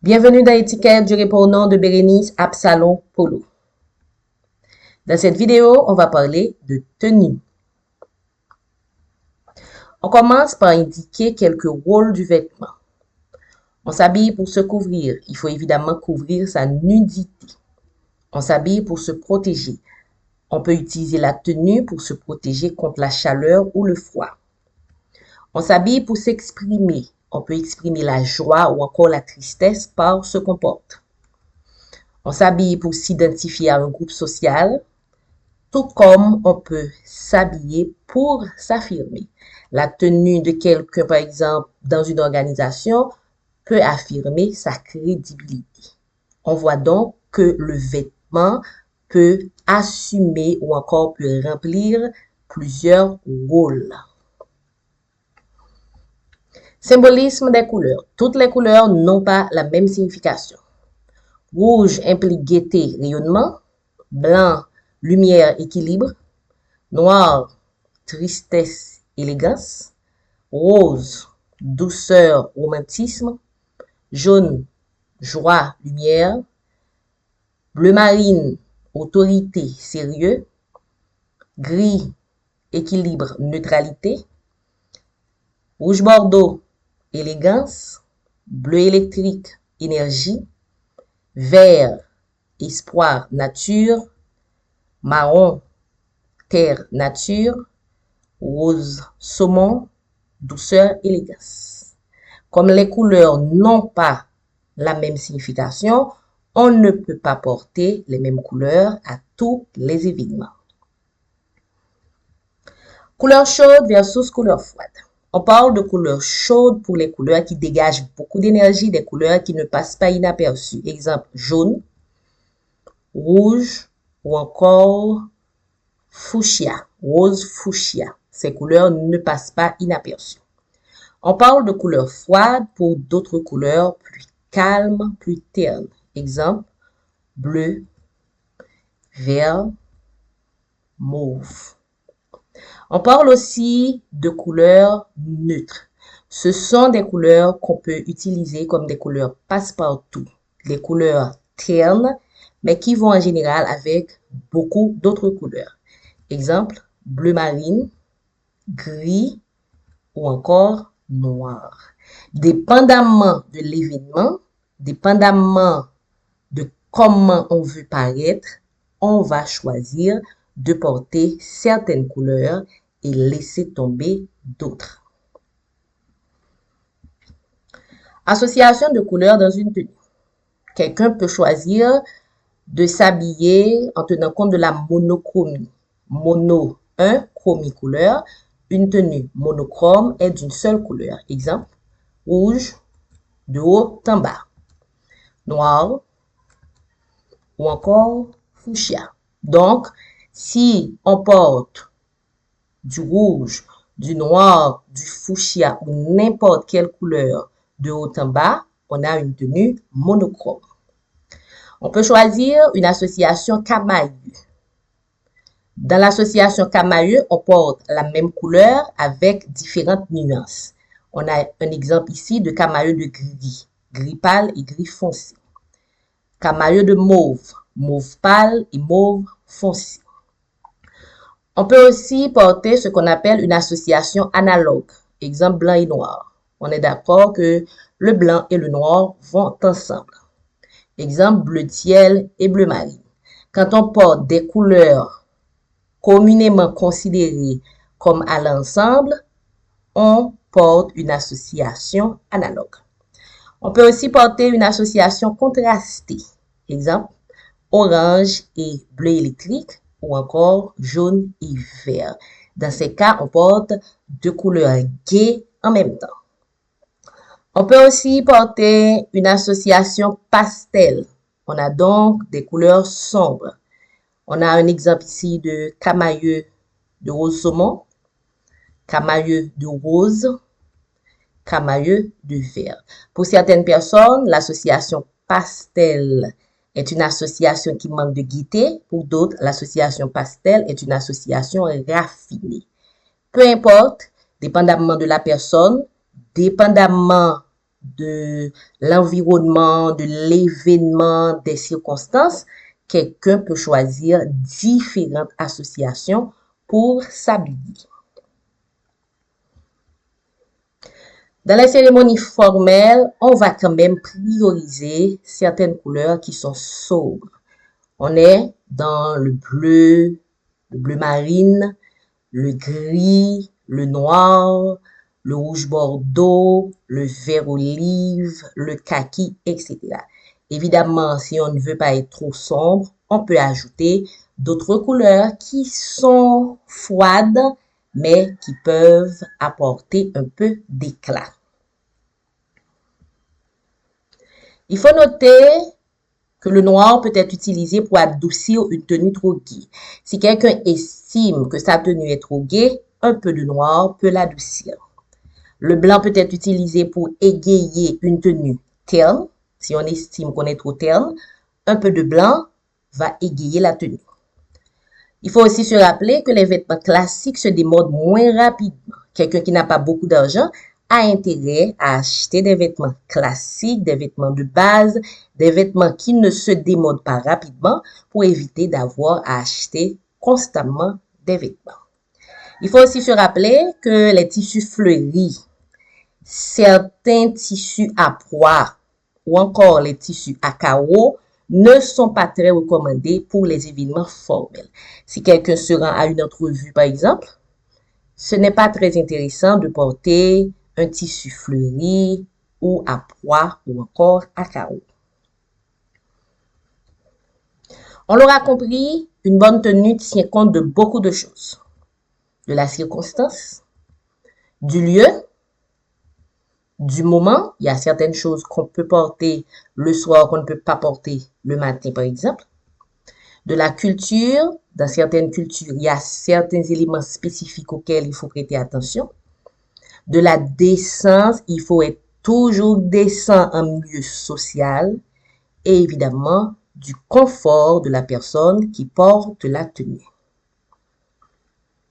Bienvenue dans l'étiquette du répondant de Bérénice Absalom Polo. Dans cette vidéo, on va parler de tenue. On commence par indiquer quelques rôles du vêtement. On s'habille pour se couvrir. Il faut évidemment couvrir sa nudité. On s'habille pour se protéger. On peut utiliser la tenue pour se protéger contre la chaleur ou le froid. On s'habille pour s'exprimer. On peut exprimer la joie ou encore la tristesse par se comporte. On s'habille pour s'identifier à un groupe social, tout comme on peut s'habiller pour s'affirmer. La tenue de quelqu'un, par exemple, dans une organisation, peut affirmer sa crédibilité. On voit donc que le vêtement peut assumer ou encore peut remplir plusieurs rôles. Symbolisme des couleurs. Toutes les couleurs n'ont pas la même signification. Rouge implique gaieté, rayonnement. Blanc, lumière, équilibre. Noir, tristesse, élégance. Rose, douceur, romantisme. Jaune, joie, lumière. Bleu marine, autorité, sérieux. Gris, équilibre, neutralité. Rouge bordeaux, élégance. Bleu électrique, énergie. Vert, espoir, nature. Marron, terre, nature. Rose, saumon, douceur, élégance. Comme les couleurs n'ont pas la même signification, on ne peut pas porter les mêmes couleurs à tous les événements. Couleur chaude versus couleur froide. On parle de couleurs chaudes pour les couleurs qui dégagent beaucoup d'énergie, des couleurs qui ne passent pas inaperçues. Exemple, jaune, rouge ou encore fuchsia, rose fuchsia. Ces couleurs ne passent pas inaperçues. On parle de couleurs froides pour d'autres couleurs plus calmes, plus ternes. Exemple, bleu, vert, mauve. On parle aussi de couleurs neutres. Ce sont des couleurs qu'on peut utiliser comme des couleurs passe-partout. Les couleurs ternes, mais qui vont en général avec beaucoup d'autres couleurs. Exemple, bleu marine, gris ou encore noir. Dépendamment de l'événement, dépendamment de comment on veut paraître, on va choisir de porter certaines couleurs et laisser tomber d'autres. Association de couleurs dans une tenue. Quelqu'un peut choisir de s'habiller en tenant compte de la monochromie. Mono, chromie couleur. Une tenue monochrome est d'une seule couleur. Exemple, rouge, de haut en bas. Noir ou encore fuchsia. Donc, si on porte du rouge, du noir, du fuchsia ou n'importe quelle couleur de haut en bas, on a une tenue monochrome. On peut choisir une association camailleux. Dans l'association camailleux, on porte la même couleur avec différentes nuances. On a un exemple ici de camailleux de gris, gris pâle et gris foncé. Camailleux de mauve, mauve pâle et mauve foncé. On peut aussi porter ce qu'on appelle une association analogue, exemple blanc et noir. On est d'accord que le blanc et le noir vont ensemble. Exemple bleu ciel et bleu marine. Quand on porte des couleurs communément considérées comme à l'ensemble, on porte une association analogue. On peut aussi porter une association contrastée. Exemple, orange et bleu électrique ou encore jaune et vert. Dans ces cas, on porte deux couleurs gaies en même temps. On peut aussi porter une association pastel. On a donc des couleurs sombres. On a un exemple ici de camailleux de rose saumon, camailleux de rose, camailleux de vert. Pour certaines personnes, l'association pastel est une association qui manque de gaieté. Pour d'autres, l'association pastel est une association raffinée. Peu importe, dépendamment de la personne, dépendamment de l'environnement, de l'événement, des circonstances, quelqu'un peut choisir différentes associations pour s'habiller. Dans les cérémonies formelles, on va quand même prioriser certaines couleurs qui sont sobres. On est dans le bleu marine, le gris, le noir, le rouge bordeaux, le vert olive, le kaki, etc. Évidemment, si on ne veut pas être trop sombre, on peut ajouter d'autres couleurs qui sont froides, mais qui peuvent apporter un peu d'éclat. Il faut noter que le noir peut être utilisé pour adoucir une tenue trop gaie. Si quelqu'un estime que sa tenue est trop gaie, un peu de noir peut l'adoucir. Le blanc peut être utilisé pour égayer une tenue terne. Si on estime qu'on est trop terne, un peu de blanc va égayer la tenue. Il faut aussi se rappeler que les vêtements classiques se démodent moins rapidement. Quelqu'un qui n'a pas beaucoup d'argent a intérêt à acheter des vêtements classiques, des vêtements de base, des vêtements qui ne se démodent pas rapidement pour éviter d'avoir à acheter constamment des vêtements. Il faut aussi se rappeler que les tissus fleuris, certains tissus à pois ou encore les tissus à carreaux ne sont pas très recommandés pour les événements formels. Si quelqu'un se rend à une entrevue, par exemple, ce n'est pas très intéressant de porter un tissu fleuri ou à pois ou encore à carreaux. On l'aura compris, une bonne tenue tient compte de beaucoup de choses. De la circonstance, du lieu, du moment. Il y a certaines choses qu'on peut porter le soir qu'on ne peut pas porter le matin, par exemple. De la culture. Dans certaines cultures, il y a certains éléments spécifiques auxquels il faut prêter attention. De la décence. Il faut être toujours décent en milieu social. Et évidemment, du confort de la personne qui porte la tenue.